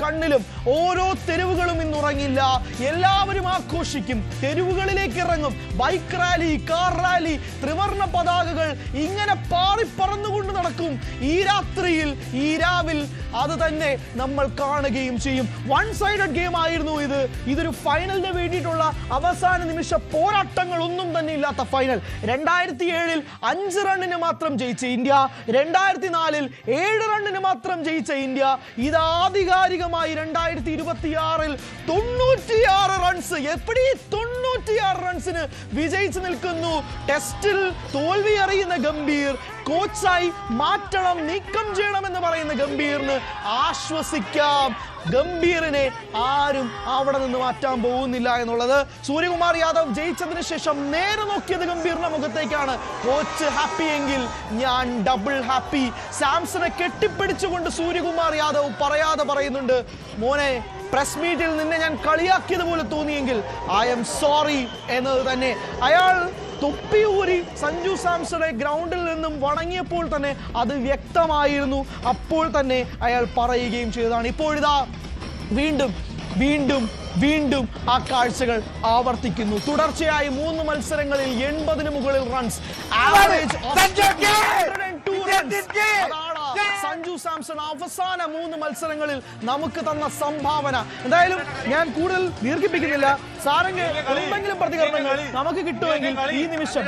കണ്ണിലും. ഓരോ തെരുവുകളും ഇന്ന് ഉറങ്ങില്ല. എല്ലാവരും ആഘോഷിക്കും, തെരുവുകളിലേക്ക് ഇറങ്ങും. ബൈക്ക് റാലി, കാർ റാലി, ത്രിവർണ്ണ പതാകകൾ ഇങ്ങനെ പാറിപ്പറന്നുകൊണ്ട് നടക്കും. ഈ രാത്രിയിൽ, ഈ രാവിൽ അത് തന്നെ നമ്മൾ കാണുകയും ചെയ്യും. വൺ സൈഡഡ് ഗെയിം ആയിരുന്നു ഇത്. ഇതൊരു ഫൈനലിന് വേണ്ടിയിട്ടുള്ള അവസാന നിമിഷ പോരാട്ടങ്ങൾ ഒന്നും തന്നെ ഇല്ലാത്ത ഫൈനൽ. 2007 5 റണ്ണിന് മാത്രം ജയിച്ച ഇന്ത്യ, 2004 7 റണ്ണിന് മാത്രം ജയിച്ച ഇന്ത്യ, ഇത് ആധികാരികമായി 2026 96 റൺസ്, എപ്പടി 96 റൺസിന് വിജയിച്ചു നിൽക്കുന്നു. ടെസ്റ്റിൽ തോൽവി അറിയുന്ന ഗംഭീർ, കോച്ചായി മാറ്റണം, നീക്കം ചെയ്യണം എന്ന് പറയുന്ന ഗംഭീറിന് ആശ്വസിക്കാം. ഗംഭീറിനെ ആരും അവിടെ നിന്ന് മാറ്റാൻ പോകുന്നില്ല എന്നുള്ളത്. സൂര്യകുമാർ യാദവ് ജയിച്ചതിന് ശേഷം നേരെ നോക്കിയത് ഗംഭീറിന്റെ മുഖത്തേക്കാണ്. കോച്ച് ഹാപ്പി എങ്കിൽ ഞാൻ ഡബിൾ ഹാപ്പി. സാംസണെ കെട്ടിപ്പിടിച്ചുകൊണ്ട് സൂര്യകുമാർ യാദവ് പറയാതെ പറയുന്നുണ്ട്, മോനെ പ്രസ് മീറ്റിൽ നിന്നെ ഞാൻ കളിയാക്കിയതുപോലെ തോന്നിയെങ്കിൽ ഐ എം സോറി എന്നത് തന്നെ. അയാൾ തൊപ്പിയൂരി സഞ്ജു സാംസണെ ഗ്രൗണ്ടിൽ നിന്നും വണങ്ങിയപ്പോൾ തന്നെ അത് വ്യക്തമായിരുന്നു. അപ്പോൾ തന്നെ അയാൾ പറയുകയും ചെയ്തതാണ്. ഇപ്പോഴിതാ വീണ്ടും വീണ്ടും വീണ്ടും ആ കാഴ്ചകൾ ആവർത്തിക്കുന്നു. തുടർച്ചയായി 3 മത്സരങ്ങളിൽ 80-ന് മുകളിൽ റൺസ്, ആവറേജ് സഞ്ജു സാംസൺ അവസാന 3 മത്സരങ്ങളിൽ നമുക്ക് തന്ന സംഭാവന. എന്തായാലും ഞാൻ കൂടുതൽ ദീർഘിപ്പിക്കുന്നില്ല. സാരംഗ് എന്തെങ്കിലും പ്രതികരണങ്ങൾ നമുക്ക് കിട്ടുമെങ്കിൽ ഈ നിമിഷം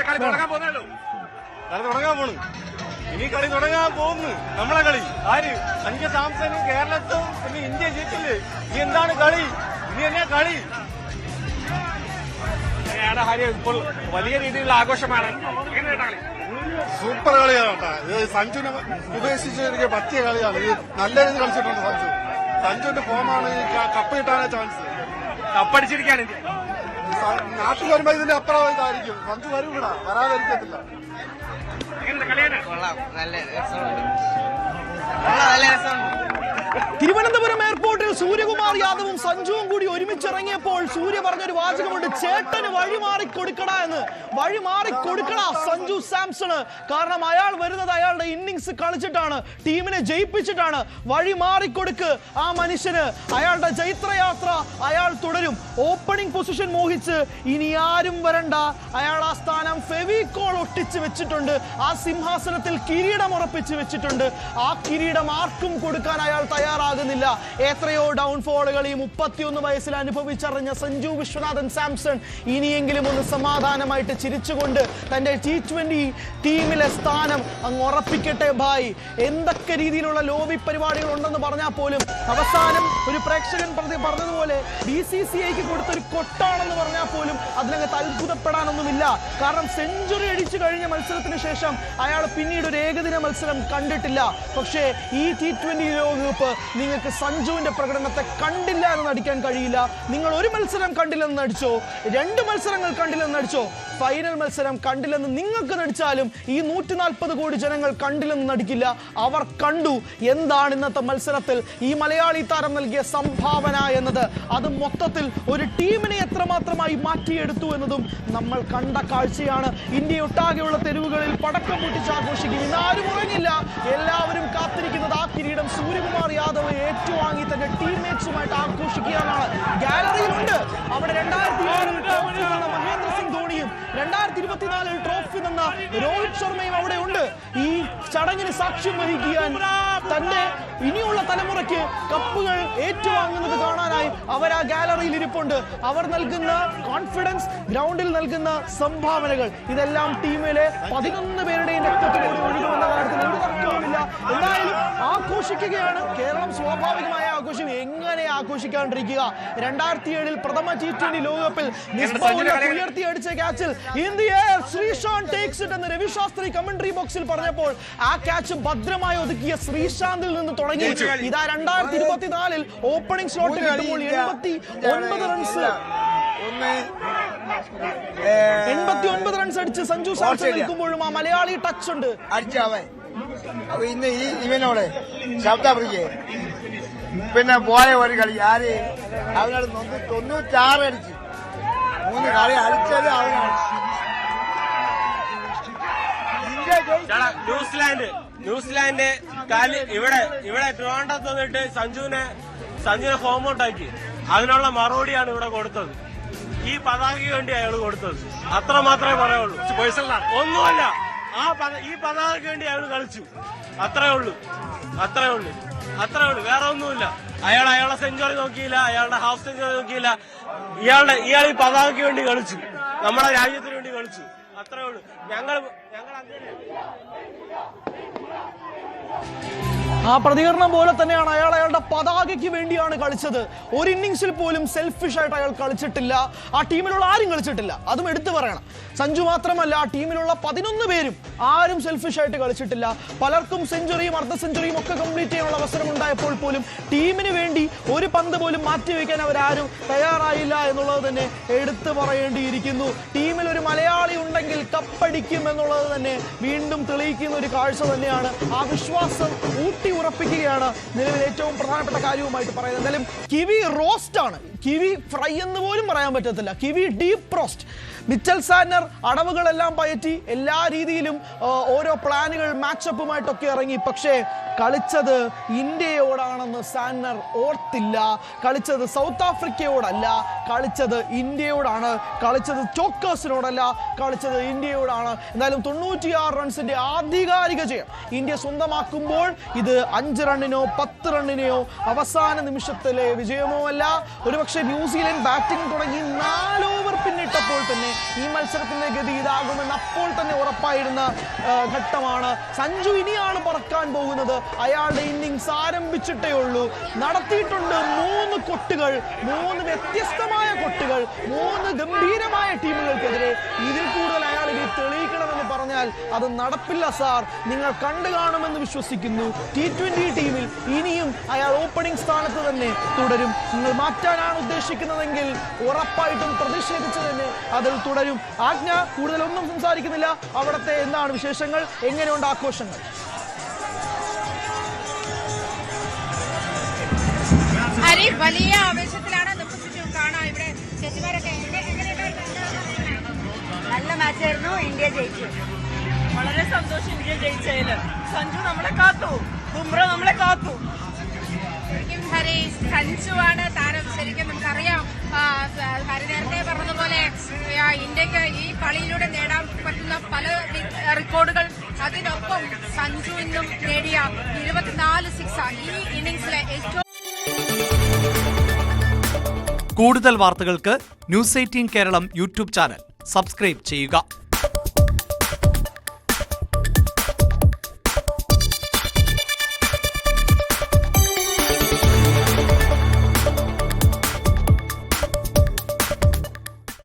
ഇനി കളി തുടങ്ങാൻ പോകുന്നു. നമ്മളെ കളി ആര് സഞ്ജു സാംസണും കേരളത്തും പിന്നെ ഇന്ത്യ ജയിച്ചില്ലേ? ഇനി എന്താണ് കളി? ഇനി എന്നാ കളി? ഇപ്പോൾ വലിയ രീതിയിലുള്ള ആഘോഷമാണ്. സൂപ്പർ കളിയാണ് കേട്ടോ. ഇത് സഞ്ജുവിനെ ഉപേക്ഷിച്ച് പറ്റിയ കളിയാണ്. ഇത് നല്ല രീതിയിൽ കളിച്ചിട്ടുണ്ട് സഞ്ജു. സഞ്ജുവിന്റെ ഫോമാണ് ഈ കപ്പ് കിട്ടാനേ ചാൻസ്. കപ്പടിച്ചിരിക്കുകയാണ് ഇന്ത്യ. നാട്ടിൽ വരുമ്പോ ഇതിന്റെ അപ്പുറം ഇതായിരിക്കും. സഞ്ജു വരും ഇവിടെ, വരാതിരിക്കത്തില്ല. തിരുവനന്തപുരം എയർപോർട്ടിൽ സൂര്യകുമാർ യാദവും സഞ്ജുവും കൂടി ഒരുമിച്ചിറങ്ങിയപ്പോൾ സൂര്യ പറഞ്ഞൊരു വാചകമുണ്ട്, ചേട്ടന് വഴിമാറി കൊടുക്കടാ എന്ന്. വഴിമാറി കൊടുക്കടാ സഞ്ജു സാംസണ്. കാരണം അയാൾ വരുന്നത് അയാളുടെ ഇന്നിങ്സ് കളിച്ചിട്ടാണ്, ടീമിനെ ജയിപ്പിച്ചിട്ടാണ്. വഴിമാറി കൊടുക്ക് ആ മനുഷ്യന്. അയാളുടെ ജൈത്രയാത്ര അയാൾ തുടരും. ഓപ്പണിംഗ് പൊസിഷൻ മോഹിച്ച് ഇനി ആരും വരണ്ട. അയാൾ ആ സ്ഥാനം ഫെവിക്കോൾ ഒട്ടിച്ച് വെച്ചിട്ടുണ്ട്. ആ സിംഹാസനത്തിൽ കിരീടം ഉറപ്പിച്ച് വെച്ചിട്ടുണ്ട്. ആ കിരീടം ആർക്കും കൊടുക്കാൻ അയാൾ തയ്യാറാകുന്നില്ല. എത്രയോ ഡൗൺഫോളുകൾ ഈ 31 വയസ്സിൽ അനുഭവിച്ചറിഞ്ഞ സഞ്ജു വിശ്വനാഥൻ സാംസൺ ഇനിയെങ്കിലും ഒന്ന് സമാധാനമായിട്ട് ചിരിച്ചുകൊണ്ട് തന്റെ T20 ടീമിലെ സ്ഥാനം അങ്ങ് ഉറപ്പിക്കട്ടെ ഭായ്. എന്തൊക്കെ രീതിയിലുള്ള ലോബി പരിപാടികൾ ഉണ്ടെന്ന് പറഞ്ഞാൽ പോലും അവസാനം ഒരു പ്രേക്ഷകൻ പറഞ്ഞതുപോലെ BCCIക്ക് കൊടുത്തൊരു കൊട്ടാണെന്ന് പറഞ്ഞാൽ പോലും അതിനകത്ത് അത്ഭുതപ്പെടാനൊന്നുമില്ല. കാരണം സെഞ്ചുറി അടിച്ചു കഴിഞ്ഞ മത്സരത്തിന് ശേഷം അയാൾ പിന്നീട് ഒരു ഏകദിന മത്സരം കണ്ടിട്ടില്ല. പക്ഷേ ഈ T20 ലോകകപ്പ് നിങ്ങൾക്ക് സഞ്ജുവിന്റെ പ്രകടനത്തെ കണ്ടില്ല എന്ന് നടിക്കാൻ കഴിയില്ല. നിങ്ങൾ ഒരു മത്സരം കണ്ടില്ലെന്ന് നടിച്ചോ, 2 മത്സരങ്ങൾ കണ്ടില്ലെന്ന് നടിച്ചോ, ഫൈനൽ മത്സരം കണ്ടില്ലെന്ന് നിങ്ങൾക്ക് നടിച്ചാലും ഈ 140 കോടി ജനങ്ങൾ കണ്ടില്ലെന്ന് നടിക്കില്ല. അവർ കണ്ടു എന്താണ് ഇന്നത്തെ മത്സരത്തിൽ ഈ മലയാളി താരം നൽകിയ സംഭാവന എന്നത്. അത് മൊത്തത്തിൽ ഒരു ടീമിനെ എത്രമാത്രമായി മാറ്റിയെടുത്തു എന്നതും നമ്മൾ കണ്ട കാഴ്ചയാണ്. ഇന്ത്യയൊട്ടാകെയുള്ള തെരുവുകളിൽ പടക്കം പൊട്ടിച്ച് ആഘോഷിക്കും. ഇന്നാരും ഉറങ്ങില്ല. എല്ലാവരും കാത്തിരിക്കുന്നത് ആ കിരീടം സൂര്യകുമാർ യാദവ് ഏറ്റുവാങ്ങി തന്റെ ടീംമേറ്റ്സുമായിട്ട് ആഘോഷിക്കുകയാണ്. ഗാലറിയിലുണ്ട്. അവിടെ 2007 മഹേന്ദ്ര സിംഗ് ധോണിയും 2024 ട്രോഫി തന്ന രോഹിത് ശർമ്മയും അവിടെ ഉണ്ട്. ഈ ചടങ്ങിന് സാക്ഷ്യം വഹിക്കാൻ തന്റെ ഇനിയുള്ള തലമുറയ്ക്ക് കപ്പുകൾ ഏറ്റുവാങ്ങുന്നത് കാണാനായി അവർ ആ ഗാലറിയിൽ ഇരിപ്പുണ്ട്. അവർ നൽകുന്ന കോൺഫിഡൻസ്, ഗ്രൗണ്ടിൽ നൽകുന്ന സംഭാവനകൾ, ഇതെല്ലാം ടീമിലെ 11 പേരുടെയും രക്തത്തിലൂടെ ഒഴുകുമെന്ന കാര്യത്തിൽ ഒരു തർക്കവുമില്ല. എന്തായാലും ആഘോഷിക്കുകയാണ് കേരളം. സ്വാഭാവികമായ ആഘോഷം എങ്ങനെ ആഘോഷിക്കാണ്ടിരിക്കുക? 2007 പ്രഥമ T20 ലോകകപ്പിൽ ഉയർത്തി അടിച്ച ക്യാച്ചിൽ ഇന്ത്യ ശ്രീശാന്ത് ടേക്സ് ഇറ്റ് എന്ന് രവി ശാസ്ത്രി കമന്ററി ബോക്സിൽ പറഞ്ഞപ്പോൾ ആ ക്യാച്ച് ഭദ്രമായി ഒതുക്കിയ ശ്രീശാന്തിൽ നിന്ന് തുടങ്ങി ഇതാ 2024 ഓപ്പണിംഗ് സ്ലോട്ട് കിട്ടുമ്പോൾ 89 റൺസ് 89 റൺസ് അടിച്ച് സഞ്ജു സാംസൺ നിൽക്കുമ്പോഴും ആ മലയാളി ടച്ച് ഉണ്ട്. അപ്പൊ ഇന്ന് ഈ ഇവനോട് ശബ്ദപ്രിയെ പിന്നെ പോയ ഒരു കളി ആര് അവനോട് 96 അടിച്ച് 3 കളി അടിച്ചത് അവനാണ്. ന്യൂസിലാൻഡ് കാലി ഇവിടെ ട്രിവാൻഡ്രത്ത് വന്നിട്ട് സഞ്ജുവിനെ സഞ്ജുവിനെ ഫോം ഔട്ടാക്കി. അതിനുള്ള മറുപടിയാണ് ഇവിടെ കൊടുത്തത്. ഈ പതാകയ്ക്ക് വേണ്ടി അയാൾ കൊടുത്തത്. അത്ര മാത്രമേ പറയുള്ളൂ. ഒന്നുമല്ല, ഈ പതാകയ്ക്ക് വേണ്ടി അയാൾ കളിച്ചു. അത്രേ ഉള്ളൂ. വേറെ ഒന്നുമില്ല. അയാളുടെ സെഞ്ചുറി നോക്കിയില്ല, അയാളുടെ ഹാഫ് സെഞ്ചുറി നോക്കിയില്ല. ഇയാൾ ഈ പതാകയ്ക്ക് വേണ്ടി കളിച്ചു, നമ്മുടെ രാജ്യത്തിന് വേണ്ടി കളിച്ചു. അത്രേ ഉള്ളൂ. ഞങ്ങൾ അങ്ങനെ ആ പ്രതികരണം പോലെ തന്നെയാണ്. അയാളുടെ പതാകയ്ക്ക് വേണ്ടിയാണ് കളിച്ചത്. ഒരു ഇന്നിംഗ്സിൽ പോലും സെൽഫിഷ് ആയിട്ട് അയാൾ കളിച്ചിട്ടില്ല. ആ ടീമിലുള്ള ആരും കളിച്ചിട്ടില്ല, അതും എടുത്തു പറയണം. സഞ്ജു മാത്രമല്ല, ആ ടീമിലുള്ള 11 പേരും ആരും സെൽഫിഷ് ആയിട്ട് കളിച്ചിട്ടില്ല. പലർക്കും സെഞ്ചുറിയും അർദ്ധ സെഞ്ചുറിയും ഒക്കെ കംപ്ലീറ്റ് ചെയ്യാനുള്ള അവസരം ഉണ്ടായപ്പോൾ പോലും ടീമിന് വേണ്ടി ഒരു പന്ത് പോലും മാറ്റിവെക്കാൻ അവരാരും തയ്യാറായില്ല എന്നുള്ളത് തന്നെ എടുത്തു പറയേണ്ടിയിരിക്കുന്നു. ടീമിൽ ഒരു മലയാളി ഉണ്ടെങ്കിൽ കപ്പടിക്കും എന്നുള്ളത് തന്നെ വീണ്ടും തെളിയിക്കുന്ന ഒരു കാഴ്ച തന്നെയാണ്. ആ വിശ്വാസം ഊട്ടി ഉറപ്പിക്കുകയാണ് നിലവിൽ ഏറ്റവും പ്രധാനപ്പെട്ട കാര്യവുമായിട്ട് പറയുന്നത്. എന്തായാലും കിവി റോസ്റ്റ് ആണ്, കിവി ഫ്രൈ എന്ന് പോലും പറയാൻ പറ്റത്തില്ല. Kiwi deep roast. മിച്ചൽ സാന്റനർ അടവുകളെല്ലാം പയറ്റി എല്ലാ രീതിയിലും ഓരോ പ്ലാനുകൾ മാച്ചപ്പുമായിട്ടൊക്കെ ഇറങ്ങി. പക്ഷേ കളിച്ചത് ഇന്ത്യയോടാണെന്ന് സാന്റനർ ഓർത്തില്ല. കളിച്ചത് സൗത്ത് ആഫ്രിക്കയോടല്ല, കളിച്ചത് ഇന്ത്യയോടാണ്. കളിച്ചത് ചോക്കേഴ്സിനോടല്ല, കളിച്ചത് ഇന്ത്യയോടാണ്. എന്തായാലും 96 റൺസിന്റെ ആധികാരിക ജയം ഇന്ത്യ സ്വന്തമാക്കുമ്പോൾ ഇത് 5 റണ്ണിനോ 10 റണ്ണിനെയോ അവസാന നിമിഷത്തിലെ വിജയമോ അല്ല. ഒരുപക്ഷെ ന്യൂസിലൻഡ് ബാറ്റിംഗ് തുടങ്ങി 4 ഓവർ പിന്നിട്ടപ്പോൾ തന്നെ ഈ മത്സരത്തിന്റെ ഗതി ഇതാകുമെന്ന് അപ്പോൾ തന്നെ ഉറപ്പായിരുന്ന ഘട്ടമാണ്. സഞ്ജു ഇനിയാണ് പറക്കാൻ പോകുന്നത്. അയാളുടെ ഇന്നിംഗ്സ് ആരംഭിച്ചിട്ടേ ഉള്ളൂ. നടത്തിയിട്ടുണ്ട് 3 കൊട്ടുകൾ, 3 വ്യത്യസ്തമായ കൊട്ടുകൾ, 3 ഗംഭീരമായ ടീമുകൾക്കെതിരെ. ഇതിൽ കൂടുതൽ അയാൾ ഇനി തെളിയിക്കണമെന്ന് പറഞ്ഞാൽ അത് നടപ്പില്ല സാർ. നിങ്ങൾ കണ്ടു കാണുമെന്ന് വിശ്വസിക്കുന്നു. T20 ടീമിൽ ഇനിയും അയാൾ ഓപ്പണിംഗ് സ്ഥാനത്ത് തന്നെ തുടരും. നിങ്ങൾ മാറ്റാനാണ് ഉദ്ദേശിക്കുന്നതെങ്കിൽ ഉറപ്പായിട്ടും പ്രതിഷേധിച്ച് തന്നെ അതിൽ തുടരും. ആജ്ഞ കൂടുതലൊന്നും സംസാരിക്കുന്നില്ല. അവിടുത്തെ എന്താണ് വിശേഷങ്ങൾ, എങ്ങനെയുണ്ട് ആഘോഷങ്ങൾ? ഹരി, വലിയ ആവേശത്തിലാണ് നമുക്ക് ചുറ്റും കാണാം. ഇവിടെ ചേച്ചിമാരൊക്കെ നല്ല മാച്ചായിരുന്നു. ഇന്ത്യ ജയിച്ചു. വളരെ സന്തോഷം ഇന്ത്യ ജയിച്ചതില്. സഞ്ജു നമ്മളെ കാത്തു, ബുംറ നമ്മളെ കാത്തു. ശരിക്കും ഹരി, സഞ്ജുവാണ് താരം. ശരിക്കും നമുക്കറിയാം, ഹരി നേരത്തെ പറഞ്ഞതുപോലെ ഇന്ത്യക്ക് ഈ കളിയിലൂടെ നേടാൻ പറ്റുന്ന പല റെക്കോർഡുകൾ, അതിനൊപ്പം സഞ്ജു ഇന്നും നേടിയ 24 സിക്സ് ഈ ഇന്നിംഗ്സിലെ ഏറ്റവും. കൂടുതൽ വാർത്തകൾക്ക് news 18 Keralam YouTube channel subscribe ചെയ്യുക.